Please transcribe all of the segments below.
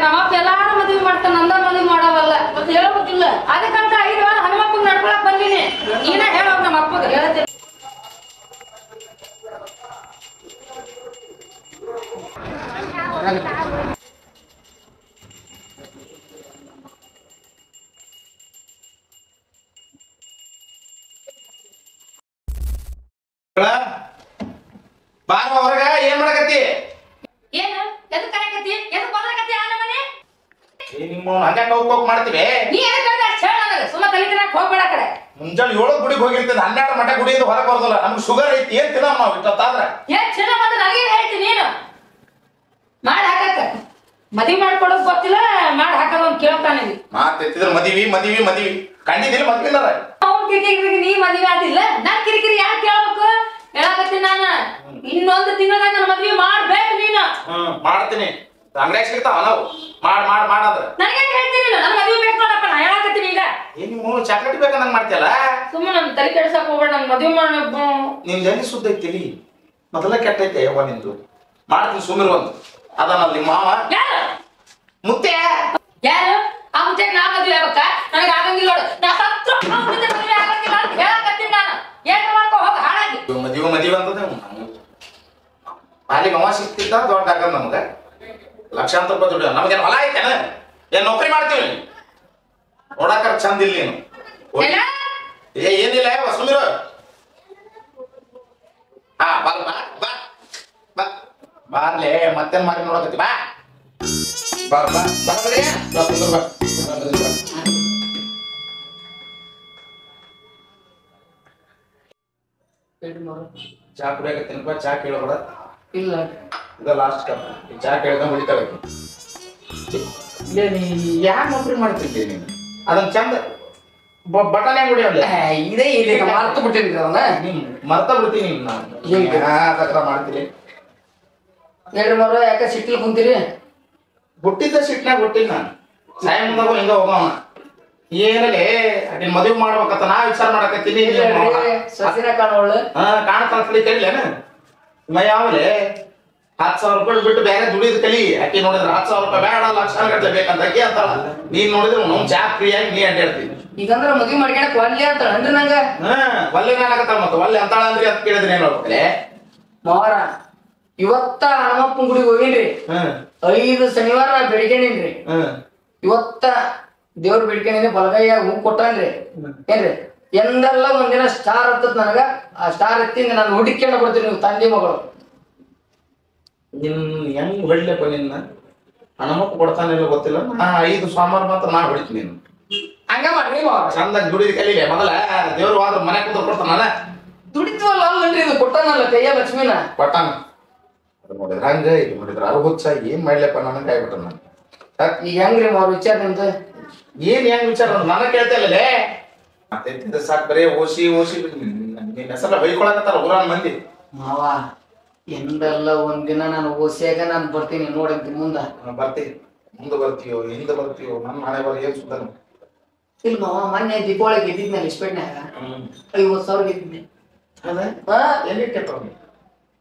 ನಮ್ಮಪ್ಪ ಎಲ್ಲಾರು ಮದುವೆ ಮಾಡ್ತಾನ ನಂದ ಮದುವೆ ಮಾಡವಲ್ಲ ಮತ್ತೆ ಹೇಳ್ಬೇಕಿಲ್ಲ ಅದಕ್ಕಂತ 5 ವಾರ ಹನುಮಪ್ಪಗೆ ನಡ್ಕೊಳಕ್ ಬಂದೀನಿ ನೀನ ಹೇಳೋಗ ನಮ್ಮ ಅಪ್ಪಗೆ ಹೇಳ್ತೀನಿ ಬಾರ ಹೊರಗ ಏನ್ ಮಾಡಕತ್ತಿ ಏನು ಎದಕ್ಕೆ ಕಾಯಕತ್ತಿ ಎದಕ್ಕೆ ಬದಲಕತ್ತಿ ಆ ನಮ್ಮನೆ ನಿಮ್ಮ ಹಂಗ ಹೋಗ್ ಮಾಡ್ತೀವಿ ನೀ ಎದಕ್ಕೆ ಹೇಳ್ದೆ ಅಷ್ಟು ಹೇಳ ನನಗೆ ಸುಮ್ಮ ತಲೆತಿರಕ್ಕೆ ಹೋಗ್ಬೇಡ ಕಡೆ ಮುಂಜಾನೆ 7 ಗುಡಿಗೆ ಹೋಗಿರ್ತದೆ 12 ಮಠ ಗುಡಿಯಿಂದ ಹೊರಗೆ ಬರೋದಿಲ್ಲ ನಮ್ಗೆ ಶುಗರ್ ಐತಿ ಏನ್ ತಿನ್ನಮ್ಮ ನಾವು ಇಷ್ಟೊತ್ತಾದ್ರೆ ಏನ್ ಚಿನ್ನ ಬಂದು ನನಗೆ ಹೇಳ್ತೀನಿ ನೀನು ಮಾಡಿ ಹಾಕಕ್ಕ ಮದುವೆ ಮಾಡ್ಕೊಡೋದು ಗೊತ್ತಿಲ್ಲ ಮಾಡಿ ಹಾಕೋದು ಅಂತ ಕೇಳ್ತಾನೆ ಮಾತಿದ್ರೆ ಮದಿವಿ ಕಂಡಿದ್ದಿಲ್ಲ ಮದ್ವಿನಾರ ಅವ್ನ ಕಿರಿಕಿರಿ ನೀ ಮದುವೆ ಆದಿಲ್ಲ ನನ್ ಕಿರಿಕಿರಿ ಯಾಕೆ ಕೇಳ್ಬೇಕು ಹೇಳಕತ್ತೀನಿ ನಾನು ಇನ್ನೊಂದು ತಿಂಗಳದಾಗ ನನ್ನ ಮದುವೆ ಮಾಡ್ಬೇಕು ನೀನು ಮಾಡ್ತೀನಿ ಅಂಗಡಿಯಾಗ ಸಿಗ್ತಾವ ನಾವು ಮಾಡಂದ್ರ ನನಗೆ ಹೇಳ್ತೀನಿ ನನ್ನ ಮದುವೆ ಬೇಕು ನೋಡಪ್ಪ ನಾ ಹೇಳಕತ್ತೀನಿ ಈಗ ಏನ್ ನೀವು ಚಾಕ್ಲೇಟ್ ಬೇಕಂದಂಗ ಮಾಡ್ತೀಯಲ್ಲ ಸುಮ್ಮನೆ ನನ್ನ ತಲೆ ಕೆಡ್ಸಕ್ ಹೋಗ್ಬೇಡ ನನ್ನ ಮದುವೆ ಮಾಡ ನಿನ್ ಜನ ಸುದ್ದ ಐತಿಲಿ ಮೊದಲ ಕೆಟ್ಟೈತೆ ಯವ್ವ ನಿಂದು ಮಾಡ್ತೀನಿ ಸುಮಿರು ಒಂದು ಅದನಲ್ಲಿ ಮಾವ ಯಾರು ಮುತ್ತೆ ಯಾರು ಆ ಮುತ್ತೆ ನಾ ಮದುವೆ ಆಗ್ಬೇಕ ನನಗೆ ಆಗಂಗಿಲ್ಲ ನೋಡು ನಾ ಸತ್ರ ಆ ಮುತ್ತೆ ಮದುವೆ ಆಗಂಗಿಲ್ಲ ಅಂತ ಹೇಳಕತ್ತೀನಿ ನಾನು ಏನ್ ಮಾಡ್ಕೊ ಹೋಗ ಹಾಳಾಗಿ ಮದುವೆ ಅಂತದ ಅಲ್ಲಿ ಮಾವ ಸಿಕ್ತಿದ್ದ ದೊಡ್ಡ ಆಗದ ನಮಗ ಲಕ್ಷಾಂತರ ರೂಪಾಯಿ ದುಡ್ಡು ನಮಗೇನು ಹೊಲ ಐತೇನ ಏನ್ ನೌಕರಿ ಮಾಡ್ತೀವಿ ನೋಡಾಕರ ಚಂದ ಇಲ್ಲ ನೀನು ಏನಿಲ್ಲ ಸುಮಿರು ಹಾ ಬಾ ಬಾರ್ಲೆ ಮತ್ತೇನ್ ಮಾಡಿ ನೋಡಕತ್ತಿ ಬಾ ಬರ್ರಿ ಚಾ ಕುಡಿಯಕತ್ತೀನಪ್ಪ ಚಾ ಕೇಳಬೇಡ ಇಲ್ಲ ಇದ ಲಾಸ್ಟ್ ಕಪ್ ಚಾ ಕೇಳ್ದ ಮುಡಿತಾಳೆ ನೀ ಯಾಕೆ ನೌಕರಿ ಮಾಡ್ತಿದ್ದೆ ನೀನು ಅದನ್ನ ಚಂದ ಬಟನೆ ಹೊಡಿಯಲ್ಲ ಇದೇ ಇಲ್ಲಿ ಮರ್ತು ಬಿಟ್ಟಿನಿ ಅದನ್ನ ಮರ್ತ ಬಿಡ್ತೀನಿ ನಾನು ಮಾಡ್ತೀನಿ ಹೇಳ್ರಿ ಮರ ಯಾಕೆ ಸಿಟ್ಟಿಲ್ ಕುಂತೀರಿ ಹುಟ್ಟಿದ್ದ ಸಿಟ್ನಾಗ ಹುಟ್ಟಿದ್ ನಾನು ಸಾಯ ಮುಂದಾಗ ಹಿಂಗ ಹೋಗವ ಏನಲ್ಲಿ ನಿನ್ ಮದುವೆ ಮಾಡ್ಬೇಕಂತ ನಾ ವಿಚಾರ ಮಾಡಕತ್ತೀನಿ ಸಸಿನ ಕಾಣೋಳು ಕಾಣ್ತಾನ ಕಲಿತೇನ ಯಾವಲೆ 10,000 ರೂಪಾಯಿ ಬಿಟ್ಟು ಬೇರೆ ದುಡಿದ್ ಕಲಿ ಆಕಿ ನೋಡಿದ್ರೆ 10,000 ರೂಪಾಯಿ ಬೇಡ ಲಕ್ಷ ಗಟ್ಟಲೆ ಬೇಕಂತ ಆಕಿ ಅಂತಾಳ ನೀನ್ ನೋಡಿದ್ರೆ ನಮ್ ಚಾ ಫ್ರೀಯಾಗಿ ನೀ ಅಡ್ಡಾಡ್ತೀನಿ ಈಗಂದ್ರ ಮದುವೆ ಮಾಡ್ಕೊಳಕ್ ಒಲ್ಲೆ ಅಂತಾಳ ಅಂದ್ರೆ ನಂಗ ಒಲ್ಲೆ ನಾನಾಗತ್ತಾಳ ಮತ್ತೆ ಒಲ್ಲೆ ಅಂತಾಳ ಅಂದ್ರೆ ಅಂತ ಕೇಳಿದ್ರೆ ಏನ್ ಹೇಳ್ಬೇಕಲೆ ಮಾವರ ಇವತ್ತ ಹನುಮಪ್ಪನ ಗುಡಿಗೆ ಹೋಗಿನ್ರಿ 5 ಶನಿವಾರ ನಾ ಬೆಳಿಗ್ಗೆನಿನ್ರಿ ಇವತ್ತ ದೇವ್ರ ಬೆಳಿಗ್ಗೆನಿ ಬಲಗೈಯಾಗ ಹೂ ಕೊಟ್ಟಾನ್ರಿ ಏನ್ರಿ ಎಂದೆಲ್ಲ ಒಂದಿನ ಸ್ಟಾರ್ ಹತ್ತದ ನನಗ ಆ ಸ್ಟಾರ್ ಎತ್ತಿಂದ ನಾನು ಹುಡುಕ್ಯಾಡ ಬರ್ತೀನಿ ನೀವು ತಂದೆ ಮಗಳು ನಿನ್ ಹೆಂಗ್ ಹೊಡ್ಲಪ್ಪ ನಿನ್ನ ಹಣಮಪ್ಪ ಕೊಡ್ತಾನಿಲ್ಲ ಗೊತ್ತಿಲ್ಲ ನಾ 5 ಸೋಮವಾರ ಮಾತ್ರ ನಾ ಹೊಡಿತೀನಿ ನೀನು ಹಂಗ ಮಾಡ್ರಿ ಮಾವ ಚಂದಾಗಿ ದುಡಿದ ಕಲೀಲೆ ಮೊದಲ ದೇವ್ರು ಆದ್ರ ಮನೆ ಕುಂತ ಕೊಡ್ತಾನಲ್ಲ ದುಡಿತೀವಲ್ಲ ಅಲ್ಲನ್ರಿ ಇದು ಕೊಟ್ಟಾನಲ್ಲ ಕೈಯ ಲಕ್ಷ್ಮಿನ ಕೊಟ್ಟಾನ ನೋಡಿದ್ರ ಹಂಗ ಇದು ನೋಡಿದ್ರ ಅರ್ಹುತ್ಸ ಏನ್ ಮಾಡ್ಲಪ್ಪ ನನಗೆ ಆಗ್ಬಿಟ್ಟ ನಾನು ಈಗ ಹೆಂಗ್ರಿ ಮಾವ ವಿಚಾರ ನಿಮ್ದು ಏನ್ ಹೆಂಗ್ ವಿಚಾರ ನನಗೆ ಕೇಳ್ತಾ ಇಲ್ಲಲೇ ಮತ್ತೆ ಸಾಕ್ ಬರೇ ಓಸಿ ನಿನ್ನ ಹೆಸರ ಬೈಕೊಳಕತ್ತಾರ ಊರಾನ ಮಂದಿ ಮಾವ ಎಂದೆಲ್ಲ ಒಂದಿನ ನಾನು ಓಸಿಯಾಗ ನಾನು ಬರ್ತೀನಿ ನೋಡಂತಿ ಮುಂದ ಬರ್ತೀವಿ ಮುಂದೆ ಬರ್ತೀಯೋ ಹಿಂದೆ ಬರ್ತೀಯೋ ನನ್ನ ಹಣೆ ಬರ ಏನ್ ಸುಧಾರ ಇಲ್ಲ ಮಾವ ಮೊನ್ನೆ ದೀಪಾವಳಿ ಗೆದ್ದಿದ್ನಲ್ಲ ಇಸ್ಪೆಟ್ನ್ಯಾಗ 50,000 ಗೆದ್ದಿದ್ನೆ ಅದ ಎಲ್ಲಿ ಕೆಟ್ಟವ್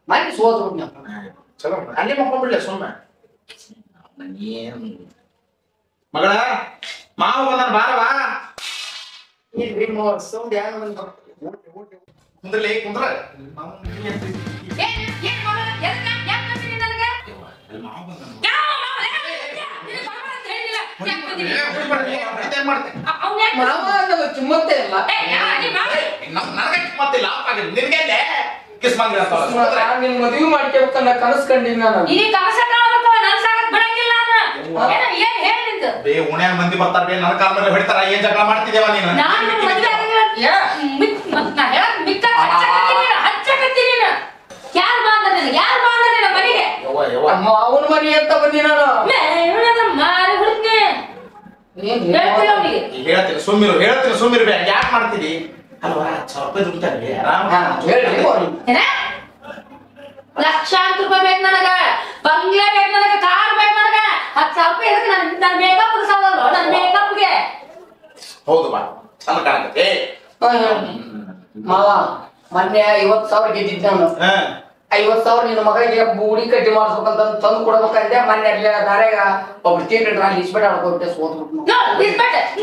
ಮೊನ್ನೆ ಸೋತ್ಬಿಟ್ನಪ್ಪ ಚಲೋ ಅಲ್ಲಿ ಮಕ್ಕೊಂಡ್ಬಿಡ್ಲೆ ಸುಮ್ಮನೆ ಏನ್ ಮಗಳ ಮಾವು ಬಂದಾನ ಬಾರವಾ ಇಲ್ರಿ ಮಾವ ಸೌಂಡ್ ಯಾರು ಬಂದು ಕುಂದ್ರಲಿ ಕುಂದ್ರ ಕಿಮ್ಮತ್ತೆ ಇಲ್ಲ ನನಗೆ ಕಿಮ್ಮತ್ತಿಲ್ಲ ನಿನ್ಗೆ ಕಿಸ್ ಮಂಗ್ರಿ ಅಂತ ನಿನ್ ಮದ್ವಿ ಮಾಡ್ಕೋಬೇಕನ್ನ ಕನಸ್ ಕಂಡಿನಿ ನಾನು. ಈ ಕನಸ ಕಾಣಬೇಕು ನನ್ಸಾಗಕ್ ಬಿಡಂಗಿಲ್ಲ ಏನ್ ಹೇಳಿದ್ದು ಬೇ ಉಣ್ಯಾಗ ಮಂದಿ ಬರ್ತಾರ ಬೇ ನನ್ನ ಕಾಲ ಮೇಲೆ ಹೊಡಿತಾರ ಏನ್ ಜಗಳ ಮಾಡ್ತಿದ್ದೇವ ನೀನು ನಾನು ಮದ್ವೆ ಹಚ್ಚಕತ್ತೀನಿ ಯಾರು ಬಾಂಧ ಯಾರು ಬಾಂಧ ಮನೆಗೆ ಅವನ ಮನಿ ಅಂತ ಬಂದಿ ನಾನು. ಮಾರಿ ಬಿಡ್ತೀನಿ ಹೇಳ್ತಿಲ್ಲ ಅವನಿಗೆ ಹೇಳ್ತೀನಿ ಸುಮ್ಮಿರು ಬೇ ಯಾಕೆ ಮಾಡ್ತೀರಿ ಅಲ್ವಾ 1000 ರೂಪಾಯಿ ದುಡ್ತಾರೆ ಆರಾಮ ಹೇಳ್ರಿ ಲಕ್ಷಾಂತರ ರೂಪಾಯಿ ಬೇಕು ನನಗ ಬಂಗ್ಲೆ ಬೇಕು ನನಗ ಕಾರ್ ಬೇಕು ನನಗ 10,000 ರೂಪಾಯಿ ಇದಕ್ಕೆ ನನ್ನ ಮೇಕಪ್ ಸಾಲಲ್ಲ ನನ್ನ ಮೇಕಪ್ಗೆ ಹೌದು ಬಾ ಚಂದ ಕಾಣಕತ್ತೆ ಮಾವ ಮೊನ್ನೆ 50,000 ಗೆದ್ದಿದ್ದೆ ನಾನು. 50,000 ನಿನ್ನ ಮಗಳಿಗೆ ಬೂಡಿ ಕಡ್ಡಿ ಮಾಡಿಸ್ಬೇಕಂತ ತಂದು ಕೊಡ್ಬೇಕಂದೆ. ಮೊನ್ನೆ ಅಲ್ಲಿ ದಾರ್ಯಾಗ ಒಬ್ರು ತೀರ್ಕೊಂಡ್ರ ಅಲ್ಲಿ ಇಸ್ಪೆಟ್ ಆಡ್ಕೊಬಿಟ್ಟೆ ಸೋತ್ಬಿಟ್ಟು.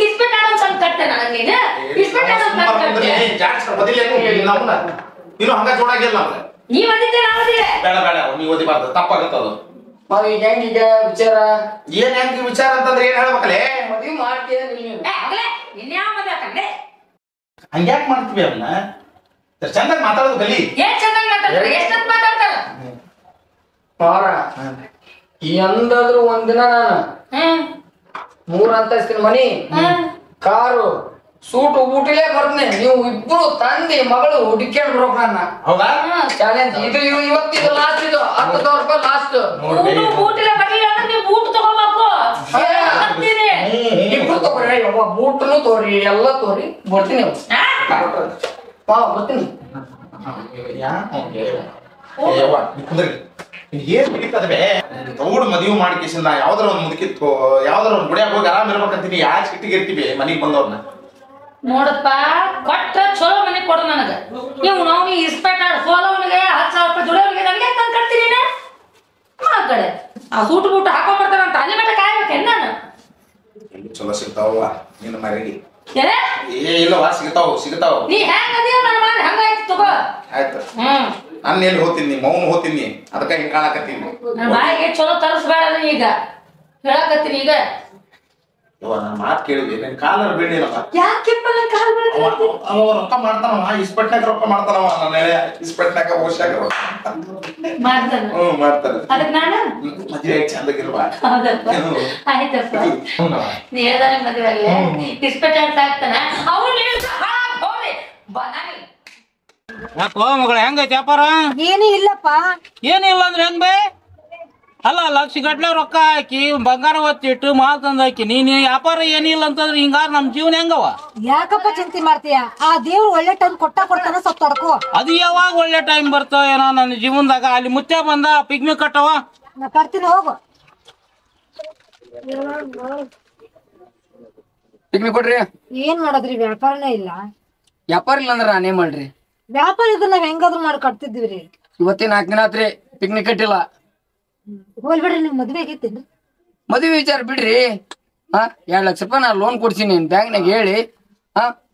ಇಸ್ಪೆಟ್ ಆಡೋ ತಂದು ಕಟ್ತೆ ನನಗೆ ನೀನು ಇಸ್ಪೆಟ್ ಆಡೋ ತಂದು ಕಟ್ತೆ ಇನ್ನು ಹಂಗ ಜೋಡಾಗಿಲ್ಲ ನಮ್ಗೆ ನೀವ್ ಓದಿದ್ದೆ ನಾ ಓದಿದೆ ಬೇಡ ನೀವು ಓದಿಬಾರ್ದು ತಪ್ಪಾಗತ್ತದು. ಮಾವ ಈಗ ಹೆಂಗೀಗ ವಿಚಾರ ಏನ್ ಹೆಂಗ್ ವಿಚಾರ ಅಂತಂದ್ರೆ ಏನ್ ಹೇಳ್ಬೇಕಲ್ಲೇ ಮದ್ವಿ ಮಾಡ್ತೀಯ ನೀನು? ಇನ್ಯಾವ ಮದ್ವೆ ಕಂಡೆ ಹಂಗ್ಯಾಕ್ ಮಾಡ್ತೀವಿ ಅವನ್ನ ಚಂದಾಗ ಮಾತಾಡೋದು ಕಲಿ ಏನ್ ಚೆನ್ನಾಗಿ ಮಾತಾಡ್ತಾರೆ ಎಷ್ಟೊತ್ತು ಮಾತಾಡ್ತಾರ ಮಾವ ಎಂದಾದ್ರೂ ಒಂದಿನ ನಾನು 3 ಅಂತಸ್ತಿನ ಮನಿ ಕಾರು ಸೂಟ್ ಊಟಿಲೇ ಬರ್ತನೆ ನೀವು ಇಬ್ರು ತಂದಿ ಮಗಳು ಹುಡುಕ್ಯಾಡ್ ಬರೋಕ್ ನನ್ನ. ಹೌದಾ ಚಾಲೆಂಜ್ ಇದು ಇವತ್ತಿದು ಲಾಸ್ಟ್ ಇದು 10,000 ರೂಪಾಯಿ ಲಾಸ್ಟ್. ಬೂಟಿಲ್ಲ ಬರಲಿಲ್ಲ ಅಂದ್ರೆ ನೀವು ಬೂಟ್ ತಗೋಬೇಕು ಇಬ್ರು ತಗೋರಿ ಬೂಟ್ನು ತೋರಿ ಎಲ್ಲ ತೋರಿ ಬರ್ತೀನಿ ಬರ್ತೀನಿ. ಏನ್ ಬಿಡಿತದೆ ತೌಡ್ ಮದುವೆ ಮಾಡ್ಕೇಸಿಂದ ಯಾವ್ದಾರ ಒಂದ್ ಮುದುಕಿತ್ತು ಯಾವ್ದಾರ ಒಂದ್ ಗುಡಿಯಾಗ ಹೋಗಿ ಆರಾಮ್ ಇರ್ಬೇಕಂತೀನಿ ಯಾಕೆ ಸಿಟ್ಟಿಗೆ ಇರ್ತೀವಿ ಮನಿಗ್ ಬಂದವ್ರನ್ನ ನೋಡಪ್ಪ ಕೊಟ್ಟ ಚಲೋ ಮನೆ ಕೊಡು ನನಗ ನೀವು ನಾವು ಇಸ್ಪೆಟ್ ಆಡ್ ಸೋಲವನಿಗೆ 10,000 ರೂಪಾಯಿ ದುಡಿಯೋರಿಗೆ ನನಗೆ ತಂದು ಕಟ್ತೀನಿ ಆ ಕಡೆ ಆ ಸೂಟ್ ಬೂಟ್ ಹಾಕೊಂಡ್ಬರ್ತಾರಂತ ಅಲ್ಲಿ ಮಟ್ಟ ಕಾಯ್ಬೇಕೇನ್ ನಾನು ಚಲೋ ಸಿಗ್ತಾವ ನಿನ್ನ ಮನೆಗೆ ಏನೇ ಇಲ್ಲವಾ ಸಿಗ್ತಾವ ನೀ ಹೆಂಗ್ ಅದೀವ ನನ್ನ ಮಾಡಿ ಹಂಗಾಯ್ತು ತಗೋ ಆಯ್ತು ನಾನು ಎಲ್ಲಿ ಹೋಗ್ತೀನಿ ಮೌನ ಹೋಗ್ತೀನಿ ಅದಕ್ಕೆ ಹಿಂಗ್ ಕಾಣಕತ್ತೀನಿ ನನ್ನ ಬಾಯಿಗೆ ಚಲೋ ತರಿಸ್ಬೇಡ ಈಗ ಹೇಳಕತ್ತೀನಿ ಈಗ ನನ್ನ ಮಾತು ಕೇಳಿದ್ವಿ ನಿನ್ ಕಾಲರ್ ಬೇಡಿನಪ್ಪ ಯಾಕೆಪ್ಪ ನನ್ನ ಕಾಲ್ ಅವ ರೊಕ್ಕ ಮಾಡ್ತಾನವ ಇಸ್ಪೆಟ್ನಾಗ ರೊಕ್ಕ ಮಾಡ್ತಾನವ ನನ್ನ ಇಸ್ಪೆಟ್ನಾಗ ಓಶಾಗ ಮಾಡ್ತಾನ ಮಾಡ್ತಾನೆ ಅದಕ್ಕೆ ನಾನು ಮದುವೆ ಚಂದಾಗಿರುವ ಹೌದಪ್ಪ ಆಯ್ತಪ್ಪ ನೀ ಹೇಳ್ದಾನೆ ಮದುವೆ ಅಲ್ಲೇ ಇಸ್ಪೆಟ್ ಆಡ್ತಾ ಇರ್ತಾನ ಅವ್ನು ಹೋಗ್ರಿ ಬನಾನಿ ಯಾಕೋ ಮಗಳ ಹೆಂಗೈತಿ ವ್ಯಾಪಾರ ಏನೂ ಇಲ್ಲಪ್ಪ. ಏನಿಲ್ಲ ಅಂದ್ರೆ ಹೆಂಗ್ ಬೇ ಅಲ್ಲ ಲಕ್ಷ ಗಟ್ಲೆ ರೊಕ್ಕ ಹಾಕಿ ಬಂಗಾರ ಒತ್ತಿಟ್ಟು ಮಾಲ್ ತಂದ ಹಾಕಿ ನೀನ್ ವ್ಯಾಪಾರ ಏನಿಲ್ಲ ಅಂತಂದ್ರೆ ಹಿಂಗಾರ ನಮ್ ಜೀವನ ಹೆಂಗವ ಯಾಕಪ್ಪ ಚಿಂತೆ ಮಾಡ್ತೀಯ? ಆ ದೇವ್ರು ಒಳ್ಳೆ ಟೈಮ್ ಕೊಡ್ತಾನ ಸ್ವಲ್ಪ ತಡ್ಕೋ. ಅದು ಯಾವಾಗ ಒಳ್ಳೆ ಟೈಮ್ ಬರ್ತೋ ಏನೋ ನನ್ನ ಜೀವನದಾಗ ಅಲ್ಲಿ ಮುತ್ಯ ಬಂದ ಪಿಗ್ಮಿ ಕಟ್ಟವ ನಾ ಕಟ್ತೀನಿ ಹೋಗು. ಪಿಕ್ನಿಕ್ ಕೊಡ್ರಿ. ಏನ್ ಮಾಡೋದ್ರಿ ವ್ಯಾಪಾರನೇ ಇಲ್ಲ. ವ್ಯಾಪಾರ ಇಲ್ಲ ಅಂದ್ರೆ ನಾನೇ ಮಾಡ್ರಿ. ವ್ಯಾಪಾರ ಇದ್ರೆ ನಾವ್ ಹೆಂಗಾದ್ರು ಮಾಡಿ ಕಟ್ತಿದ್ವಿ. ಇವತ್ತಿನ 4 ದಿನ ಆತ್ರಿ ಪಿಕ್ನಿಕ್ ಕಟ್ಟಿಲ್ಲ. ಹೋಲ್ಬಿಡ್ರಿ ನಿಮ್ ಮದ್ವೆ ಆಗೈತೇನ್ರಿ? ಮದುವೆ ವಿಚಾರ ಬಿಡ್ರಿ. 2 ಲಕ್ಷ ರೂಪಾಯಿ ನಾ ಲೋನ್ ಕೊಡ್ತೀನಿ ಬ್ಯಾಂಕ್ನಾಗ ಹೇಳಿ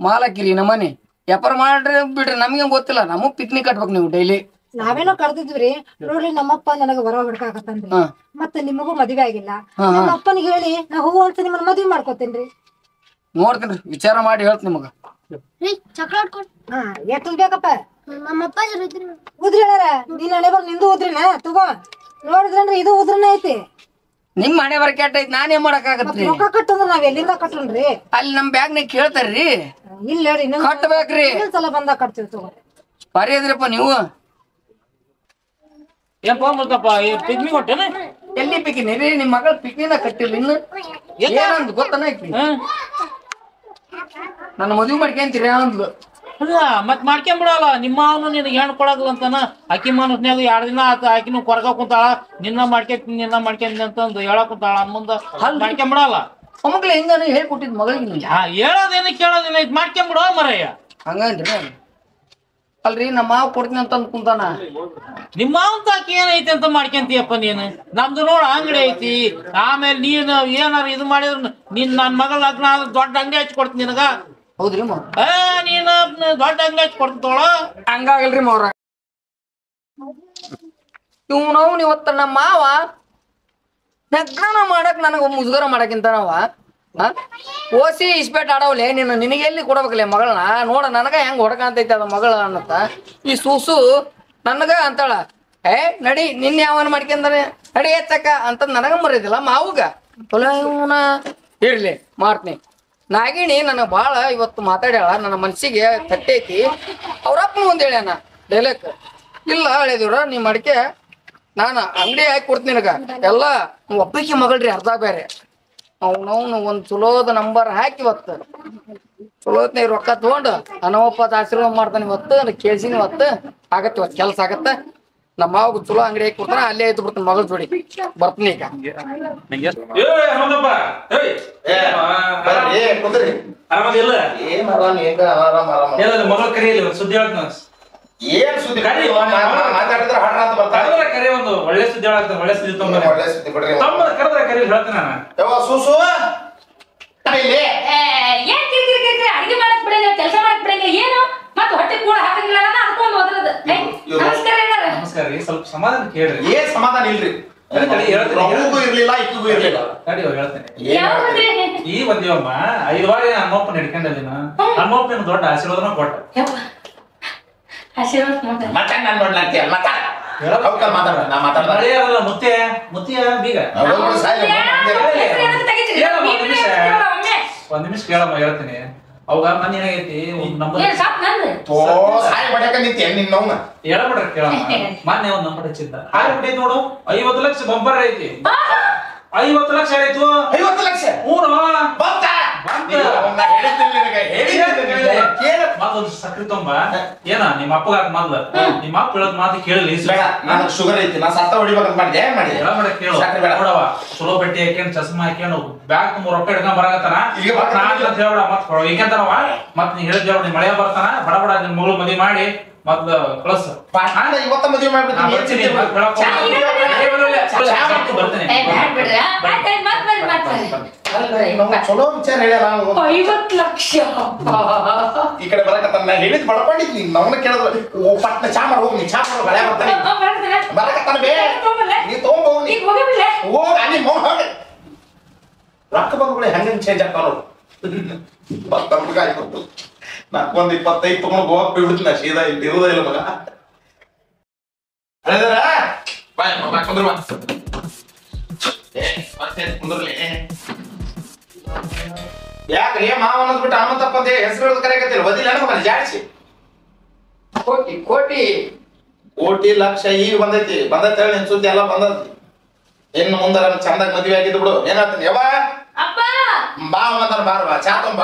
ಮಾಲಾಕಿರಿ ನಮ್ಮನೆ ವ್ಯಾಪಾರ ಮಾಡ್ರಿ ಬಿಡ್ರಿ. ನಮ್ಗೆ ಗೊತ್ತಿಲ್ಲ ನಮಗ್ ಪಿಕ್ನಿಕ್ ಕಟ್ಬೇಕು ನೀವು ಡೈಲಿ. ನಾವೇನೋ ಕಟ್ತಿದ್ವಿ ನೋಡ್ರಿ. ನಮ್ಮಪ್ಪ ನನಗ ಹೊರ ಹುಡ್ಕಾಕತ್ತನ್ರಿ. ಮತ್ತೆ ನಿಮಗೂ ಮದ್ವೆ ಆಗಿಲ್ಲ. ನಮ್ಮ ಅಪ್ಪನಿಗೆ ಹೇಳಿ ನಾ ಹೂ ಅಂತ ನಿಮ್ಮನ್ನ ಮದ್ವೆ ಮಾಡ್ಕೋತೇನ್ರಿ. ನೋಡ್ತೀನಿ ವಿಚಾರ ಮಾಡಿ ಹೇಳ್ತೀನಿ ನಿಮಗ. ಎಷ್ಟು ಬೇಕಪ್ಪ? ಉದ್ರಿ ಹೇಳಾರ ನೀನ್ ಹಣೆ ಬರ್ ನಿಂದು ಉದ್ರಿನ ತಗೋ. ನೋಡಿದ್ರನ್ರಿ ಇದು ಉದ್ರನ ಐತಿ. ನಿಮ್ ಮನೆ ಬರ ಕೆಟ್ಟ ಐತಿ ನಾನೇನ್ ಮಾಡಕ್ ಆಗತ್ರಿ? ರೊಕ್ಕ ಕಟ್ಟಂದ್ರ ನಾವ್ ಎಲ್ಲಿಂದ ಕಟ್ಟನ್ರಿ? ಅಲ್ಲಿ ನಮ್ ಬ್ಯಾಂಕ್ನಾಗ ಕೇಳ್ತಾರ್ರಿ. ಇಲ್ಲ ಹೇಳ್ರಿ ಕಟ್ಬೇಕ್ರಿ. ಸಲ ಬಂದಾಗ ಕಟ್ತೀವಿ ತಗೋ. ಬಾರಿ ಅದ್ರಪ್ಪ ನೀವು. ಏನ್ ಬಂದಪ್ಪ ಪಿಗ್ಮಿ ಕೊಟ್ಟೇನ ಎಲ್ಲಿ ಪಿಕ್ನಿ ರೀ? ನಿಮ್ ಮಗಳ ಪಿಕ್ನಿನ ಕಟ್ಟಿಲ್ಲ ಇನ್ನು ಏನಂದ್ ಗೊತ್ತನ ನನ್ನ ಮದುವೆ ಮಾಡ್ಕೊಂತೀರಿ ಅಂದ್ಲು. ಅಲ್ಲ ಮತ್ ಮಾಡ್ಕೊಂಬಿಡಲ್ಲ ನಿಮ್ಮ ಅವನು ನಿನಗೆ ಹೆಣ್ಣು ಕೊಡಗಲ್ಲ ಅಂತಾನ. ಅಕ್ಕಿ ಮನಸ್ನ್ಯಾಗ 2 ದಿನ ಆತ ಆಕಿನೂ ಕೊರಗ ಕುಂತಾಳ ನಿನ್ನ ಮಾಡ್ಕೊಂತೀನಿ ಅಂತಂದು ಹೇಳಕ್ ಕುಂತಾಳ ಮುಂದ ಮಾಡ್ಕೊಂಬಿಡಲ್ಲ. ಮಕ್ಳು ಹೆಂಗಾನು ಹೇಳ್ಕೊಟ್ಟಿದ್ ಮಗಳಿಗೆ ಹೇಳೋದೇನ ಕೇಳೋದೇನ ಇದು ಮಾಡ್ಕೊಂಬಿಡೋ ಮರಯ್ಯ. ಹಂಗನ್ರಿ ಅಲ್ರಿ ನಮ್ಮ ಮಾವ ಕೊಡ್ತೀನಿ ಅಂತ ಕುಂತಾನ. ನಿಮ್ಮ ಮಾವಂತ ಆಕಿ ಏನೈತಿ ಅಂತ ಮಾಡ್ಕೊಂತೀಯಪ್ಪ ನೀನು. ನಮ್ದು ನೋಡ ಅಂಗಡಿ ಐತಿ. ಆಮೇಲೆ ನೀನು ಏನಾರ ಇದು ಮಾಡಿದ್ರು ನೀನ್ ನನ್ ಮಗಳ ಲಗ್ನ ದೊಡ್ಡ ಅಂಗಡಿ ಹಚ್ಚಿ ಕೊಡ್ತೀನಿ ನಿನಗ. ಹೌದ್ರಿ ಮಾವ? ನೀನು ದೊಡ್ಡ ಅಂಗಡಿ ಹಚ್ಚಿ ಕೊಡ್ತೋಳ. ಹಂಗಾಗಲ್ರಿ ಮಾವ್ರ. ನಾವು ಇವತ್ತ ನಮ್ಮ ಮಾವ ನಗ್ನ ಮಾಡಕ್ ನನಗ ಮುಜುಗರ ಮಾಡಕ್ಕಿಂತ ನಾವ ಓಸಿ ಇಸ್ಪೇಟ್ ಆಡವಲೆ ನೀನು ನಿನಗೆ ಎಲ್ಲಿ ಕೊಡ್ಬೇಕಲ್ಲ ಮಗಳನ್ನ ನೋಡ ನನಗ ಹೆಂಗ್ ಹೊಡ್ಕಂತೈತಿ ಅದ ಮಗಳ ಅನ್ನತ್ತ. ಈ ಸೂಸು ನನಗ ಅಂತಾಳ ಏ ನಡಿ ನಿನ್ನೆ ಯಾವನ್ ಮಾಡ್ಕೊಂಡಾನೆ ನಡಿ ಎತ್ತಕ್ಕ ಅಂತ ನನಗ ಮರಿದಿಲ್ಲ ಮಾವುಗ ಇವನ ಇರ್ಲಿ ಮಾಡ್ತೀನಿ. ನಾಗಿಣಿ ನನಗೆ ಭಾಳ ಇವತ್ತು ಮಾತಾಡ್ಯಾಳ, ನನ್ನ ಮನ್ಸಿಗೆ ತಟ್ಟೈತಿ. ಅವ್ರಪ್ಪ ಮುಂದೆ ಹೇಳ್ಯಾನ ಡೈಲೆಕ್, ಇಲ್ಲ ಹೇಳಿದಿವ್ರ ನಿಮ್ಮ ಅಡಿಕೆ ನಾನು ಅಂಗಡಿ ಹಾಕಿ ಕೊಡ್ತೀನಿ ನಿನಗ ಎಲ್ಲ ಒಬ್ಬಕ್ಕೆ ಮಗಳ್ರಿ ಅರ್ಧ ಬೇರೆ. ಅವನವನು ಒಂದು ಚಲೋದ ನಂಬರ್ ಹಾಕಿ ಇವತ್ತು ಚಲೋತ್ನ ರೊಕ್ಕ ತಗೊಂಡು ಅನವಪ್ಪದ ಆಶೀರ್ವಾದ ಮಾಡ್ತಾನೆ ಇವತ್ತು. ಕೇಳ್ಸಿನಿ ಇವತ್ತು ಆಗತ್ತೆ, ಇವತ್ತು ಕೆಲಸ ಆಗತ್ತೆ. ನಮ್ಮ ಮಾವು ಚಲೋ ಅಂಗಡಿ ಹಾಕಿ ಕೊಡ್ತಾನ, ಅಲ್ಲೇ ಐತು ಬಿಡ್ತಾನೆ ಮಗಳ ಜೋಡಿ. ಬರ್ತೀನಿ ಈಗ. ಮಗಳ ಕರೆಯಲ್ಲಿ ಸುದ್ದಿ ಹೇಳ್ತಾನ. ಏನ್ ಸುದ್ದಿ ಮಾತಾಡಿದ್ರೆ ಹಾಡ್ರ ಅಂತ ಬರ್ತಾರೆ. ಕರೆ ಒಂದು ಒಳ್ಳೆ ಸುದ್ದಿ ಹೇಳಾಗ್ತಾನೆ, ಒಳ್ಳೆ ಸುದ್ದಿ ತೊಂಬ ಒಳ್ಳೆ ಸುದ್ದಿ ಬಿಡ್ರಿ. ಕರೆದ್ರೆ ಕರೆ ಹೇಳ್ತಾನೆ ನಾನು. ಸೂಸು ಏನ್ ಕಿರಿಕಿರಿ ಅಡಿಗೆ ಮಾಡಕ್ ಬಿಡಂಗಿಲ್ಲ, ಕೆಲಸ ಮಾಡಕ್ ಬಿಡಂಗಿಲ್ಲ, ಏನು ಮತ್ ಹೊಟ್ಟೆ ಕೂಡ ಹಾಕಂಗಿಲ್ಲ ಅನ್ಕೊಂಡ್ ಹೋದ್ರದು. ನಮಸ್ಕಾರ ಏನಾರ ನಮಸ್ಕಾರ ರೀ, ಸ್ವಲ್ಪ ಸಮಾಧಾನ ಕೇಳ್ರಿ. ಏನ್ ಸಮಾಧಾನ ಇಲ್ರಿ, ರೌಗೂ ಇರ್ಲಿಲ್ಲ ಇಕ್ಕಿಗೂ ಇರ್ಲಿಲ್ಲ. ತಡಿ ಹೇಳ್ತೇನೆ. ಈ ಬಂದಿವಮ್ಮ 5 ವಾರ ಹನುಮಪ್ಪನ ಹಿಡ್ಕೊಂಡಿನ ಹನುಮಪ್ಪನ ದೊಡ್ಡ ಆಶೀರ್ವಾದನ ಕೊಟ್ಟ. ಆಶೀರ್ವಾದ ಮತ್ತೆ ನಾನು ನೋಡ್ಲಾಗ್ತೀಯ ಮುತ್ಯ ಮುತ್ಯ ಬೀಗ ಒಂದ್ ನಿಮಿಷ ಕೇಳಮ್ಮ ಹೇಳ್ತೀನಿ. ಅವಾಗ ಮನ್ ಏನಾಗೈತಿ ಹೇಳ್ಬಿಡ್ರಿ ಕೇಳಮ್ಮ. ಮೊನ್ನೆ ಒಂದ್ ನಂಬರ್ ಹಚ್ಚಿದ್ದ ಆಗ್ಬಿಟ್ಟೈತಿ ನೋಡು, 50 ಲಕ್ಷ ಬಂಪರ್ ಐತಿ. 50 ಲಕ್ಷ ಆಯ್ತು. 50 ಲಕ್ಷ ಮತ್ತೊಂದು ಸಕ್ರಿ ತೊಂಬ ಏನ ನಿಮ್ಮ ಅಪ್ಪಗ ಮೊದ್ಲ ನಿಮ್ಮ ಅಪ್ಪ ಹೇಳದ್ ಮಾತು ಕೇಳಲಿ. ನನಗೆ ಶುಗರ್ ಐತಿ, ನಾ ಸತ್ತ ಹೊಡಿಬೇಕಂತ ಮಾಡಿದೆ. ಕೇಳು ನೋಡವ, ಚಲೋ ಬಟ್ಟೆ ಹಾಕ್ಯಂಡ್ ಚಸ್ಮಾ ಹಾಕ್ಯಂಡು ಬ್ಯಾಗ್ ತುಂಬ ರೊಕ್ಕ ಹಿಡ್ಕೊಂಡ್ ಬರಾಕತ್ತಾನ. ಹೇಳ್ಬೇಡ ಮತ್ ಈಗಂತಾನವ ಮತ್ ನೀ ಹೇಳಿದ ನೀ ಮಳೆ ಬರ್ತಾನ ಬಡ ಬಡ ನಿನ್ ಮಗಳು ಮದ್ವಿ ಮಾಡಿ ಮತ್ ಕಳಸ. ಇವತ್ತ ಮದ್ವೆ ಮಾಡ್ಬಿಡ್ತೀನಿ. ಚಲೋ ವಿಚಾರ ಹೇಳ್ಯಾರ. 50 ಲಕ್ಷ ಈ ಕಡೆ ಬರಕತ್ತಾನ ಹೇಳಿದ್ ಬಡಕೊಂಡಿದ್ ನವ್ನ ಕೇಳಿದ್ರೆ ಪಟ್ನ ಚಾ ಮಾಡಿ ಹೋಗಿ, ಚಾ ಮಾಡೋ ಗಳೆ ಬರ್ತಾನೆ ಬರಕತ್ತಾನ ಬೇ ನೀ ತಗೊಂಬೋಗಿ ಹೋಗ ಅಲ್ಲಿ ಹೋಗಿ ರೊಕ್ಕ ಬಂದ್ಗಳು ಹೆಂಗ ಚೇಂಜ್ ಆಗ್ತಾವ ನೋಡು. 10 ಆಯ್ತು, ನಾಕೊಂದ್ 25 ತಗೊಂಡು ಗೋವಾಕ್ ಬಿಡ್ತೀನಿ. ಸೀದಾ ಇಲ್ಲಿ ಇರುವುದೇ ಇಲ್ಲ ಮಗ. ಕುಂದ್ರಲಿ ಯಾಕ್ರಿ ಮಾವ ಅನ್ನೋದ್ಬಿಟ್ಟು ಹನುಮಂತಪ್ಪ ಅಂತ ಹೆಸರು ಹೇಳೋದು ಕರೆಯಕತ್ತಿಲ್ಲ. ಬದಿಲ್ಲ ಮಗ ಜಾಡಿಸಿ ಕೋಟಿ ಕೋಟಿ ಕೋಟಿ ಲಕ್ಷ ಈಗ ಬಂದೈತಿ ಹೇಳಿ ನಿನ್ ಸುದ್ದಿ ಎಲ್ಲ ಬಂದೈತಿ. ಇನ್ನು ಮುಂದಾರ ಚಂದಾಗ ಮದ್ವೆ ಆಗಿದ್ದು ಬಿಡು. ಏನಾಗ್ತಾನೆ ಯಾವ ಬಾ ಅಂತಾರ ಬಾರ ಬಾ ಚಾ ತೊಂಬ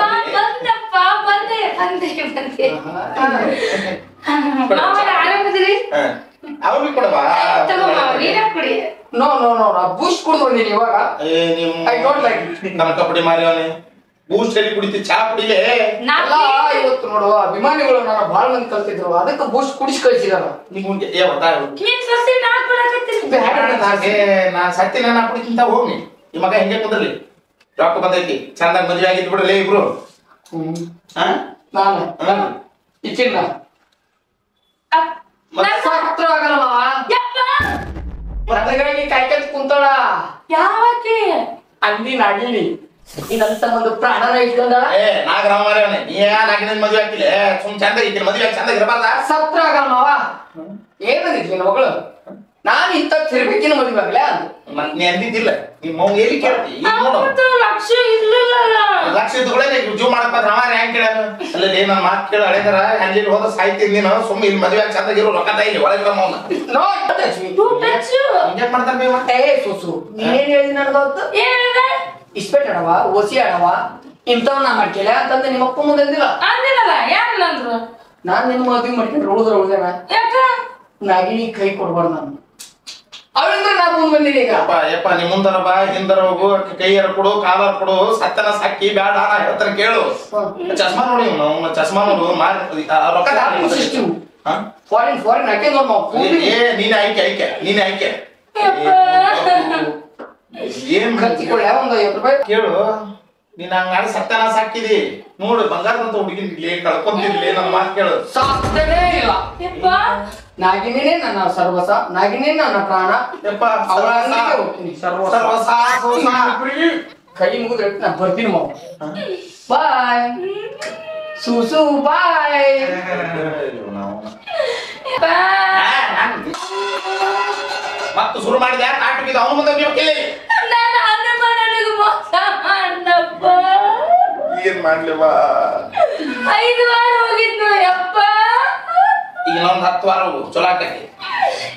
ಅವ್ರಿಗೆ ಕೊಡವಾ. ನೋ ನೋ ನೋ ಬೂಸ್ಟ್ ಕುಡ್ದು ಬಂದೀನಿ ಇವಾಗ. ನನ್ನ ಕಬಡ್ಡಿ ಮಾರಿಯವನೇ ಬೂಸ್ಟ್ ಎಲ್ಲಿ ಕುಡಿತಿ, ಚಾ ಕುಡಿಲೇ. ಇವತ್ತು ನೋಡು ಅಭಿಮಾನಿಗಳು ನನ್ನ ಬಾಳ ಮಂದಿ ಕಲ್ತಿದ್ರು, ಅದಕ್ಕೆ ಬೂಸ್ಟ್ ಕುಡಿಸಿ ಕಳಿಸಿದಾರ. ನಾ ಸತ್ತಿ ನಾನು ಕುಡಿತಿಂತ ಹೋಗಿ ಈ ಮಗ ಹೆಂಗೆ ಕುಂದ್ರಲಿ. ರೊಕ್ಕ ಬಂದೈತಿ ಚಂದಾಗ ಮದ್ವೆ ಆಗಿದ್ದು ಬಿಡಲೇ ಇಬ್ರು. ನಾನು ಇಚ್ಚಿನ ಹತ್ರ ಆಗಲ್ಲ ಮದ್ವೆಗಾಗಿ ಕಾಯ್ಕೊಂತ ಕುಂತಾಳ. ಯಾಕೆ ಅಲ್ಲಿ ನಾಗಿನಿ ಇದಂತ ಒಂದು ಪ್ರಾಣನ ಇಟ್ಕೊಂಡಾಳ. ನಾಗರಾಮ ಮಾರವನೇ ನೀ ನಾಗಿನ ಮದ್ವೆ ಆಗ್ತಿಲ್ಲ, ಸುಮ್ ಚಂದ ಇದ್ದೀನಿ ಮದ್ವೆ ಚಂದ ಇರಬಾರ್ದ. ಸತ್ರ ಆಗಲ್ಲ ಮಾವ. ಏನಂದಿದ್ಲಿ ಮಗಳು, ನಾನು ಇಂಥ ತಿರ್ಬೇಕಿನ ಮದ್ವೆ ಆಗ್ಲ ಮತ್ ನೀ ಅಂದಿದ್ದಿಲ್ಲ. ನಿಮ್ಮ ಮಗು ಎಲ್ಲಿ ಕೇಳ್ತಿ ಲಕ್ಷ ಇರ್ಲಿಲ್ಲ. ಲಕ್ಷ ಇದ್ದುಗಳೇ ಜೂ ಮಾಡಕ್ ನಾವ ಹೆಂಗ್ ಕೇಳೋಣ. ಅಲ್ಲಿ ನನ್ನ ಮಾತು ಕೇಳ ಹಳೆದಾರ ಅಲ್ಲಿ ಹೋದ ಸಾಯ್ತೀನಿ ನೀನು. ಸುಮ್ಮ ಇಲ್ಲಿ ಮದ್ವೆ ಚಂದಾಗಿರೋ ರೊಕ್ಕ ಇಲ್ಲಿ ಒಳಗೆ ಹಿಂಗೆ ಮಾಡ್ತಾರ. ಸೂಸು ನೀನೇನ್ ಹೇಳಿದಿ ನನಗೊತ್ತು. ಇಸ್ಪೆಟ್ ಆಡವ ಓಸಿ ಆಡವ ಇಂಥವ್ ನಾ ಮಾಡ್ಕೇಳ ಅಂತಂದ್ರೆ ನಿಮ್ಮ ಅಪ್ಪ ಮುಂದೆ ಅಂದಿಲ್ಲ. ಯಾರಿಲ್ಲ ಅಂದ್ರು. ನಾನ್ ನಿನ್ನ ಮದ್ವೆ ಮಾಡ್ಕೊಂಡ್ರೆ ಉಳಿದೇನ ನಾಗಿನಿ ಕೈ ಕೊಡ್ಬಾರ್ದು. ನಾನು ಅವಳಿಂದ ನಾ ಮುಂದ್ ಬಂದಿನಿ ಈಗ. ಯಪ್ಪ ನಿಮ್ ಮುಂದರ ಬಾ ಹಿಂದರ ಹೋಗು, ಕೈಯರ ಕೊಡು ಕಾಲರ್ ಕೊಡು, ಸತ್ತನ ಸಾಕಿ ಬೇಡ ನಾ ಹೇಳ್ತಾನೆ ಕೇಳು. ಚಸ್ಮಾ ನೋಡಿ ಅವ್ನು ಚಸ್ಮಾ ನೋಡು ರೊಕ್ಕ ಫಾರಿನ್ ಫಾರಿನ್ ಹಾಕಿ ನೀನೆ ಆಯ್ಕೆ ನೀನೆ ಆಯ್ಕೆ ಏನ್ ಖರ್ಚಿಕೊಳ್ಳ ಒಂದು 50 ರೂಪಾಯಿ ಕೇಳು. ನೀನ್ ಹಂಗ ಸತ್ತನ ಸಾಕಿದಿ ನೋಡು, ಬಂಗಾರದಂತ ಹುಡುಗಿನ್ಲಿ ಕಳ್ಕೊಂತಿರ್ಲಿ ನನ್ನ ಮಾತು ಕೇಳು. ಸಾಕ್ತೇನೆ ಇಲ್ಲ. ನಾಗಿನೇ ನನ್ನ ಸರ್ವಸ, ನಾಗಿನೇ ನನ್ನ ಪ್ರಾಣ. ಅವಳ ಹೋಗ್ತೀನಿ ಸರ್ವಸ ಕೈ ಮುಗಿದ್ರೆ ನಾ ಬರ್ತೀನಿ ಮಾವ. ಬಾಯ್ ಸೂಸು ಬಾಯ್. ಶುರು ಮಾಡಿದೆ ಕಾಟು ಬಿದ್ದು ಅವನ ಮುಂದೆ ಹೋಗಿಲ್ಲ ನನ್ನ ಹನುಮ ನನಗೆ ಮೋಸ ಮಾಡ್ದಪ್ಪ. ಏನ್ ಮಾಡ್ಲಿವಾ 5 ವಾರ ಹೋಗಿದ್ದು ಯಪ್ಪ. ಈಗ ಇನ್ನೊಂದ್ 10 ವಾರ ಹೋಗು ಚಲೋ ಆಕತಿ.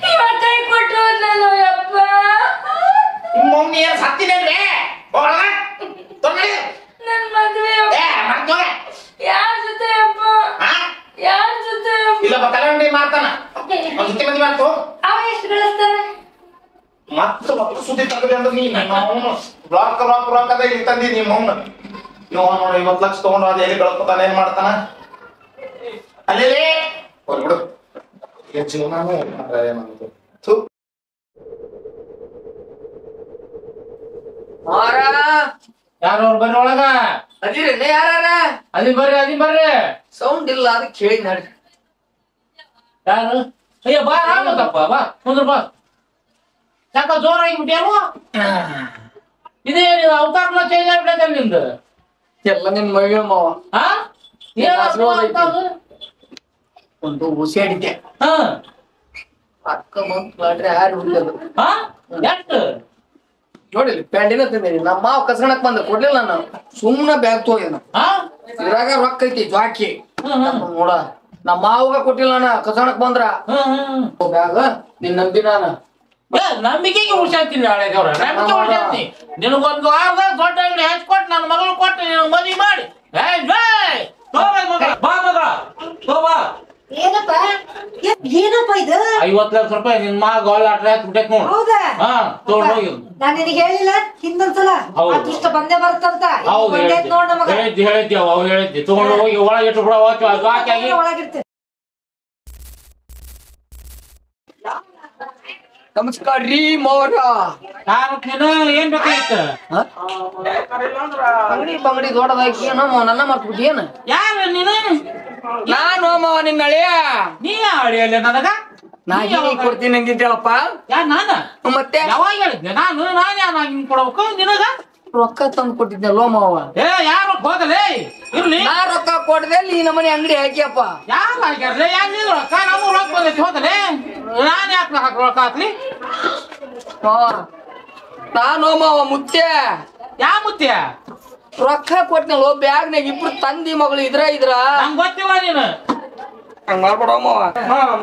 ಇವ ಕೈ ಕೊಟ್ಟು ನಾನು ಯಪ್ಪ. ನಿಮ್ಮ ಮಮ್ಮಿ ಏನ್ ಸತ್ತಿನೇನ್ರಿ ಹೋಗಲ್ಲ ತೊಗೊಂಡಿ ನನ್ ಮದ್ವೆ ಯಾರ ಜೊತೆ ಯಪ್ಪ? ಯಾರ ಜೊತೆ? ಇಲ್ಲ ಕಲ್ಯಾಣ ಮಾಡ್ತಾನ ಒಂದ್ ಜೊತೆ ಮದ್ವೆ ಮಾಡ್ತು ಅವ ಎಷ್ಟು ಗಳಿಸ್ತಾನೆ? ಮತ್ತೆ ಸುದ್ದಿ ತಗದೆ ಅಂದ್ರೆ ನೀ ಅವನು ಬ್ಲಾಕ್ ಅದ ಇಲ್ಲಿ ತಂದಿ ನಿಮ್ಮ ಅವನು ನೀವು ನೋಡಿ 50 ಲಕ್ಷ ತಗೊಂಡು ಅದು ಎಲ್ಲಿ ಬೆಳ್ಕೊತಾನ ಏನ್ ಮಾಡ್ತಾನ ಅಲ್ಲಿ ಹೊರ್ಬಿಡು ಜೀವನಾನು ಯಾರು ಅವ್ರು ಬರ್ರಿ ಒಳಗ ಅದಿರಣ್ಣ ಯಾರ ಅಲ್ಲಿ ಬರ್ರಿ ಸೌಂಡ್ ಇಲ್ಲ ಅದಕ್ಕೆ ಕೇಳಿ ನಡ್ರಿ. ಯಾರು ಅಯ್ಯ ಬಾ ರಾಮತ್ತಪ್ಪ ಬಾ ಕುಂದ್ರ ಬಾ ಯಾಕ ಜೋರಾಗಿ ಬಿಟ್ಟಿಯಲ್ವ ಇದೇನಿದು ಅವತಾರ ಚೇಂಜ್ ಆಗ್ಬಿಟ್ಟೈತೆ ನಿಂದು ಎಲ್ಲ ನಿನ್ ಮೈಯ ಮಾವ ಹಾ ಒಂದು ಹುಸಿ ಅಡಿಕೆ ಹಾ ಅಕ್ಕ ಬಂದ್ರೆ ಯಾರು ಹುಡುಗದು ಹಾ ಎಷ್ಟು ನೋಡಿಲ್ಲ ಪ್ಯಾಂಟಿನ ತಂದಿನಿ ನಮ್ಮ ಮಾವ ಕಸ್ಕಣಕ್ ಬಂದ ಕೊಡ್ಲಿಲ್ಲ ನಾನು ಸುಮ್ನ ಬ್ಯಾಗ್ ತೋಗಿನ ಹಾ ಇದ್ರಾಗ ರೊಕ್ಕ ಐತಿ ಜ್ವಾಕಿ ನೋಡ ನಮ್ಮ ಮಾವಗ ಕೊಟ್ಟಿಲ್ಲ ನಾನು ಕಸ್ಕಣಕ್ ಬಂದ್ರ ಬ್ಯಾಗ್ ನಿನ್ ನಂಬಿ ನಾನು ನಂಬಿಕೆಗೆ ಉಳ್ಸಾತೀನಿ ಹಳೆ ದೇವ್ರ ನಂಬಿಕೆ ಉಳ್ಸಾತೀನಿ ನಿನಗೊಂದು ವಾರದಾಗ ದೊಡ್ಡ ಅಂಗಡಿ ಹಚ್ಕೊಟ್ಟು ನನ್ನ ಮಗಳು ಕೊಟ್ಟು ನಿನಗೆ ಮದುವೆ ಮಾಡಿ ಬಾ ಮಗ ಬಾ ಏನಪ್ಪ ಏನಪ್ಪ ಇದು 50 ಲಕ್ಷ ರೂಪಾಯಿ ನಿನ್ ಮಗ ಗೋಲ್ ಆಟ ಬಿಟ್ಟೈತ್ ನೋಡು ಹೌದಾ? ಹಾ ತಗೊಂಡ್ ಹೋಗಿ ನಾನ್ ನಿನಗೆ ಹೇಳಿಲ್ಲ ಹಿಂದೊಂದ್ಸಲ ಹೌದು. ಅದೃಷ್ಟ ಬಂದೇ ಬರುತ್ತಂತ ಹೌದು ನೋಡ್ ನಮಗ ಹೇಳಿದ್ದೆ ಅವ್ ಹೇಳಿದ್ದೆ ತಗೊಂಡು ಹೋಗಿ ಒಳಗೆ ಇಟ್ಟು ಬಿಡ ಹಾಕಿ ಒಳಗಿರ್ತೇನೆ. ನಮಸ್ಕಾರ ರೀ ಮೋರ ಏನ್ ಬೇಕಾಗಿತ್ತು ಅಂಗಡಿ ಬಂಗಡಿ ದೊಡ್ಡದಾಗಿ ಏನೋ ನನ್ನ ಮರ್ತ್ಬಿಟ್ಟಿ ಏನ ಯಾರು ನೀನು ನಾನು ಮಾವ ನಿನ್ನ ಹಳೆಯ ನೀ ಅಳಿಯಲ್ಲ ನನಗ ನಾ ಹಿಂಗ್ ಕೊಡ್ತೀನಿ ಅಂದಿದ್ದೆಲ್ಲಪ್ಪ ಯಾರು ನಾನ ಮತ್ತೆ ಯಾವಾಗ ಹೇಳಿದ್ದೆ ನಾನು ಯಾರು ಹಿಂಗ್ ಕೊಡ್ಬೇಕು ನಿನಗ ರೊಕ್ಕ ತಂದು ಕೊಟ್ಟಿದ್ನಲ್ವ ಮಾವ ಯಾರು ಹೋಗಲೇ ಇರ್ಲಿ ನಾ ರೊಕ್ಕ ಕೊಡದೆ ಈ ನಮ್ಮನೆ ಅಂಗಡಿ ಹಾಕಿಯಪ್ಪ ಯಾರು ಹಾಕ್ಯಾರ್ಲೆ ಯಾರು ನೀನು ರೊಕ್ಕ ನಮ್ಮ ರೊಕ್ಕ ಬಂದೈತಿ ಹೋಗಲೇ ನಾನು ಯಾಕೆ ರೊಕ್ಕ ಹಾಕ್ಲಿ ನಾನು ಮಾವ ಮುತ್ತೆ ಯಾ ಮುತ್ಯ ರೊಕ್ಕ ಕೊಟ್ನಲ್ವ ಬ್ಯಾಗ್ನಾಗ ಇಬ್ರು ತಂದಿ ಮಗಳು ಇದ್ರ ನಂಗೆ ಗೊತ್ತಿಲ್ಲ ನೀನು ಹಂಗ ಮಾಡ್ಬೇಡ ಮಾವ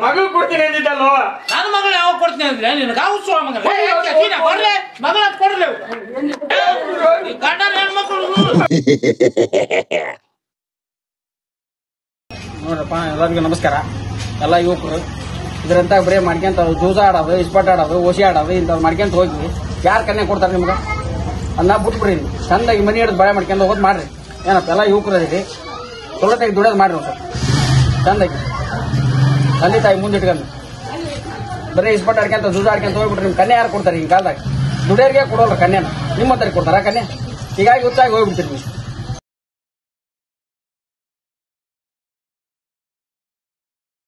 ಮಗಳು ಕೊಡ್ತೀನಿ ಅಂದಿದ್ದಲ್ವ ನನ್ನ ಮಗಳು ಯಾವಾಗ ಕೊಡ್ತೀನಿ ಅಂದ್ರೆ ನಿನಗೆ ಅವಸರ ಮಗ ಬರ್ರೆ ಮಗಳ ಕೊಡ್ಲಿ ಗಂಡ ಹೆಣ್ಮಕ್ಳು ನೋಡ್ರಪ್ಪ ಎಲ್ಲರಿಗೂ ನಮಸ್ಕಾರ. ಎಲ್ಲ ಯುವಕರು ಇದ್ರಂತ ಬರೀ ಮಾಡ್ಕೊಂತ ಜೂಜ ಆಡೋದು ಇಸ್ಪಾಟ್ ಆಡೋದು ಓಸಿ ಆಡೋದು ಇಂಥವ್ರು ಮಾಡ್ಕೊಂತ ಹೋಗಿ ಯಾರು ಕನ್ಯಾ ಕೊಡ್ತಾರೆ ನಿಮ್ಗೆ ಅದನ್ನ ಬಿಟ್ಬಿಡ್ರಿ ಚಂದಾಗಿ ಮನಿ ಹಿಡಿದು ಬಾಳೆ ಮಾಡ್ಕೊಂಡು ಹೋಗೋದು ಮಾಡ್ರಿ. ಏನಪ್ಪ ಎಲ್ಲ ಯುವಕರು ಅದೀರಿ ತೊಗೊಳತ್ತಾಗಿ ದುಡಿಯೋದು ಮಾಡ್ರಿ ಒಂದು ಚಂದಾಗಿ ತಂದೆ ತಾಯಿ ಮುಂದೆ ಇಟ್ಕೊಂಡು ಬರೀ ಇಸ್ಪಾಟ್ ಆಡ್ಕೊಂತ ಜೂಜ ಆಡ್ಕೊಂತ ಹೋಗ್ಬಿಟ್ರಿ ನಿಮ್ ಕನ್ಯಾ ಯಾರು ಕೊಡ್ತಾರೆ ಈ ಕಾಲದಾಗ ದುಡಿಯೋರಿಗೆ ಕೊಡೋಲ್ಲ ಕನ್ಯಾನ ನಿಮ್ಮ ಹತ್ರ ಕೊಡ್ತಾರ ಕನ್ಯಾ ಹೀಗಾಗಿ ಹುಚ್ಚಾಗಿ ಹೋಗ್ಬಿಡ್ತೀರಿ ನೀವು.